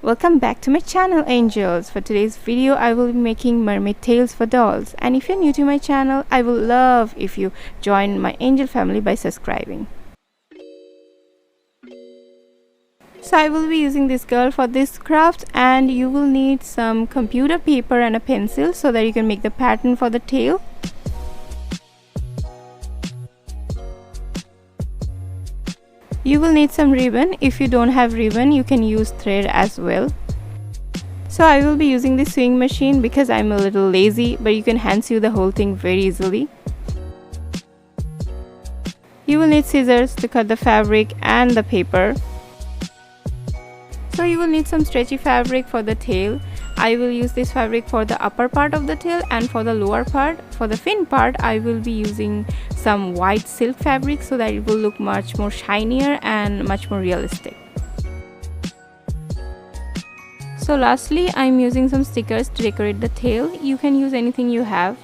Welcome back to my channel, angels. For today's video I will be making mermaid tails for dolls, and if you're new to my channel, I would love if you join my angel family by subscribing. So I will be using this girl for this craft, and you will need some computer paper and a pencil so that you can make the pattern for the tail. You will need some ribbon. If you don't have ribbon, you can use thread as well. So I will be using this sewing machine because I'm a little lazy, but you can hand sew the whole thing very easily. You will need scissors to cut the fabric and the paper. So you will need some stretchy fabric for the tail. I will use this fabric for the upper part of the tail, and for the lower part, for the fin part, I will be using some white silk fabric so that it will look much more shinier and much more realistic. So lastly, I'm using some stickers to decorate the tail. You can use anything you have.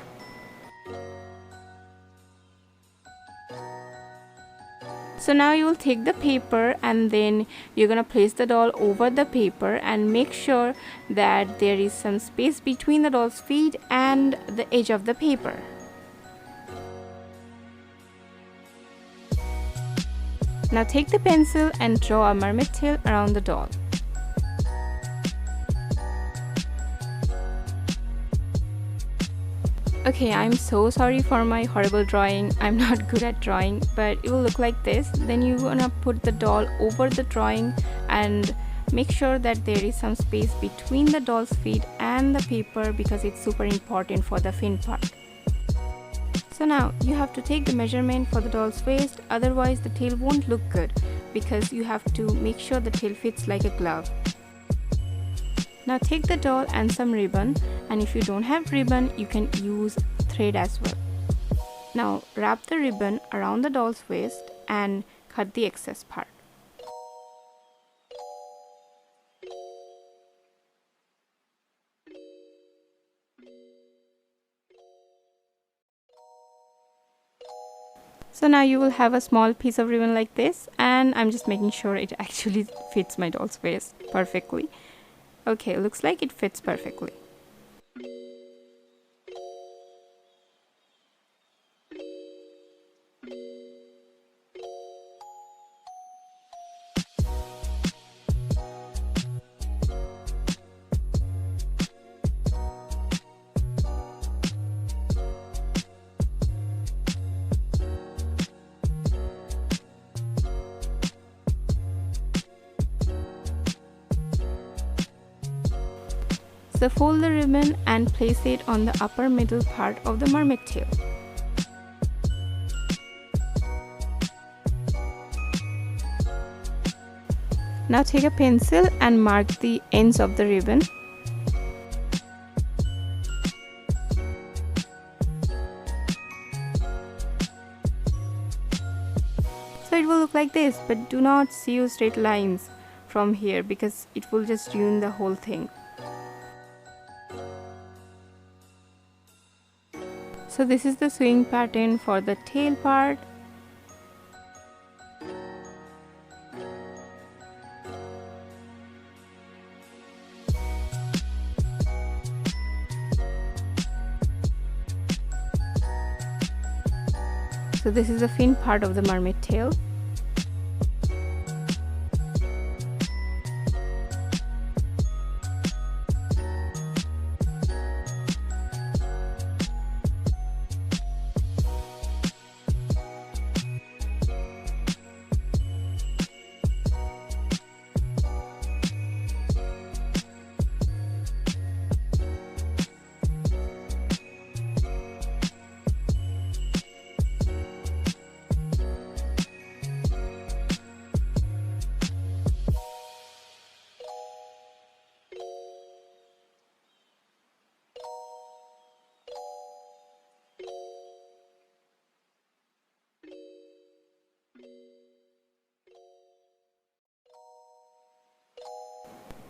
So now you will take the paper and then you're gonna place the doll over the paper and make sure that there is some space between the doll's feet and the edge of the paper. Now take the pencil and draw a mermaid tail around the doll. Okay, I'm so sorry for my horrible drawing. I'm not good at drawing, but it will look like this. Then you're gonna put the doll over the drawing and make sure that there is some space between the doll's feet and the paper because it's super important for the fin part. So now you have to take the measurement for the doll's waist, otherwise the tail won't look good because you have to make sure the tail fits like a glove. Now take the doll and some ribbon, and if you don't have ribbon, you can use thread as well. Now wrap the ribbon around the doll's waist and cut the excess part. So now you will have a small piece of ribbon like this, and I'm just making sure it actually fits my doll's waist perfectly. Okay, looks like it fits perfectly. So fold the ribbon and place it on the upper middle part of the mermaid tail. Now take a pencil and mark the ends of the ribbon. So it will look like this, but do not sew straight lines from here because it will just ruin the whole thing. So this is the sewing pattern for the tail part. So this is the fin part of the mermaid tail.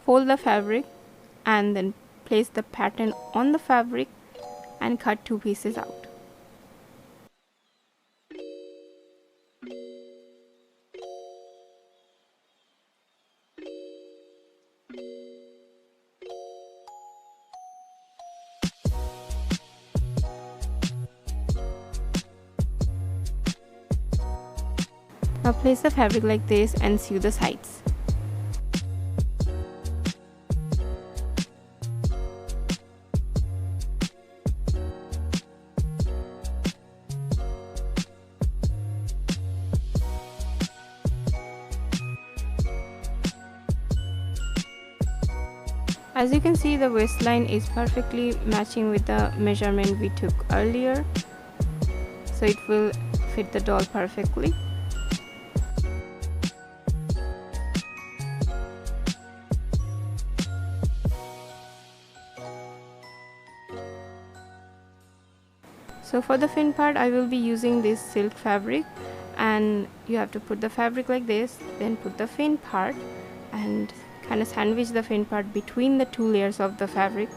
Fold the fabric and then place the pattern on the fabric and cut two pieces out. Now place the fabric like this and sew the sides. As you can see, the waistline is perfectly matching with the measurement we took earlier, so it will fit the doll perfectly. So for the fin part, I will be using this silk fabric, and you have to put the fabric like this, then put the fin part and kind of sandwich the fin part between the two layers of the fabric,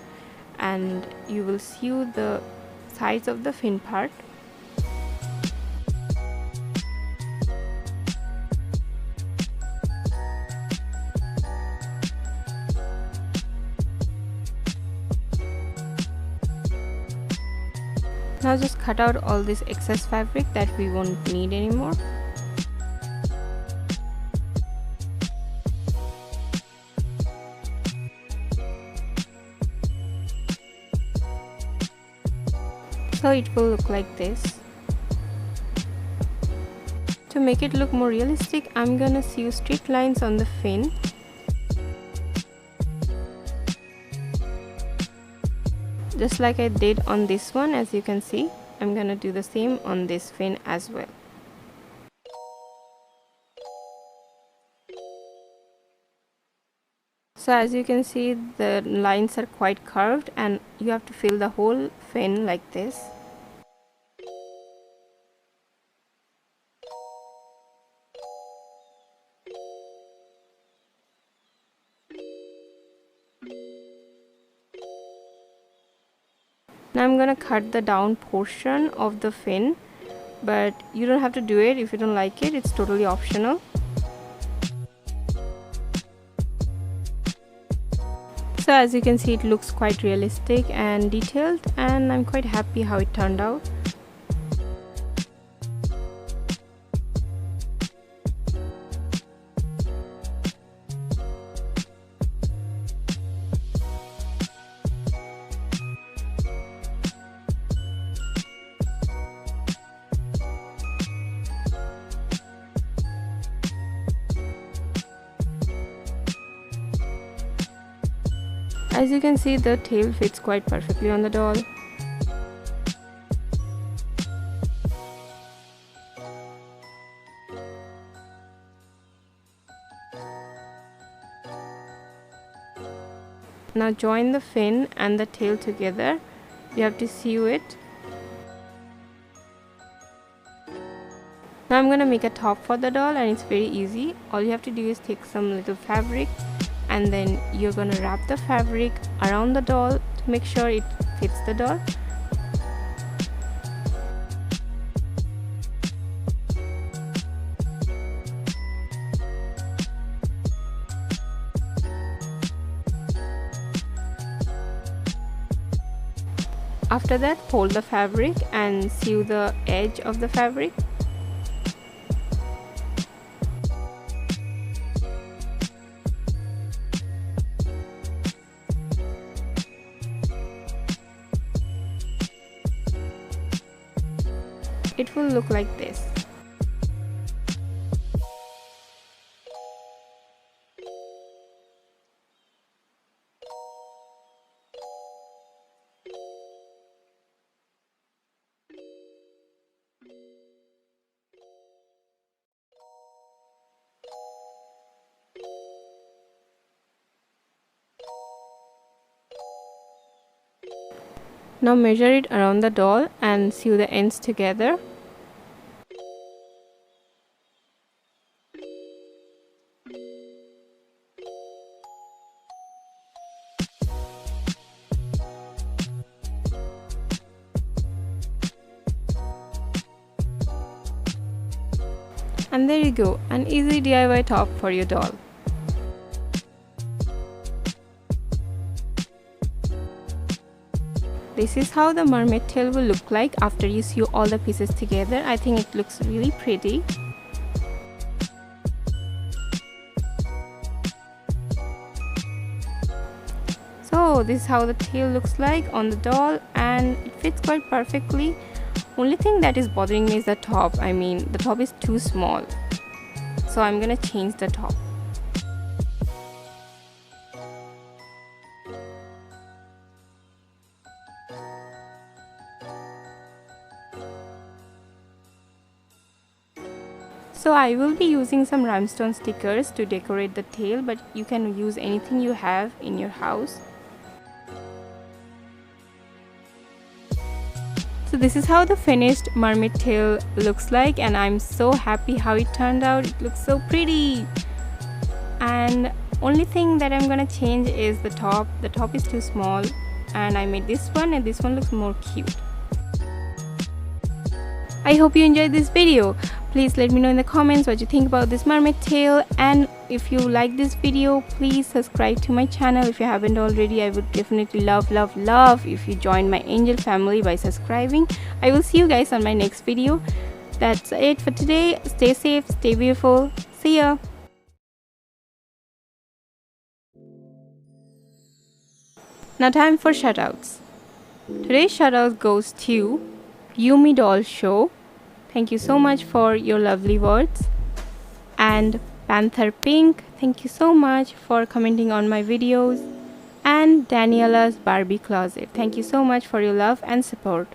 and you will sew the sides of the fin part. Now just cut out all this excess fabric that we won't need anymore. So it will look like this. To make it look more realistic, I'm gonna sew straight lines on the fin. Just like I did on this one, as you can see, I'm gonna do the same on this fin as well. So as you can see, the lines are quite curved and you have to fill the whole fin like this. Now I'm gonna cut the down portion of the fin, but you don't have to do it if you don't like it. It's totally optional. So as you can see, it looks quite realistic and detailed, and I'm quite happy how it turned out. As you can see, the tail fits quite perfectly on the doll. Now join the fin and the tail together. You have to sew it. Now I'm gonna make a top for the doll, and it's very easy. All you have to do is take some little fabric, and then you're gonna wrap the fabric around the doll to make sure it fits the doll. After that, fold the fabric and sew the edge of the fabric. It will look like this. Now measure it around the doll and sew the ends together. And there you go, an easy DIY top for your doll. This is how the mermaid tail will look like after you sew all the pieces together. I think it looks really pretty. So this is how the tail looks like on the doll, and it fits quite perfectly. Only thing that is bothering me is the top. I mean, the top is too small, so I'm gonna change the top. So I will be using some rhinestone stickers to decorate the tail, but you can use anything you have in your house. So this is how the finished mermaid tail looks like, and I'm so happy how it turned out. It looks so pretty. And only thing that I'm gonna change is the top. The top is too small, and I made this one, and this one looks more cute. I hope you enjoyed this video. Please let me know in the comments what you think about this mermaid tail, and if you like this video, please subscribe to my channel if you haven't already. I would definitely love if you join my angel family by subscribing. I will see you guys on my next video. That's it for today. Stay safe, stay beautiful. See ya. Now time for shoutouts. Today's shoutout goes to Yumi Doll Show. Thank you so much for your lovely words. And Panther Pink, thank you so much for commenting on my videos. And Daniela's Barbie Closet, thank you so much for your love and support.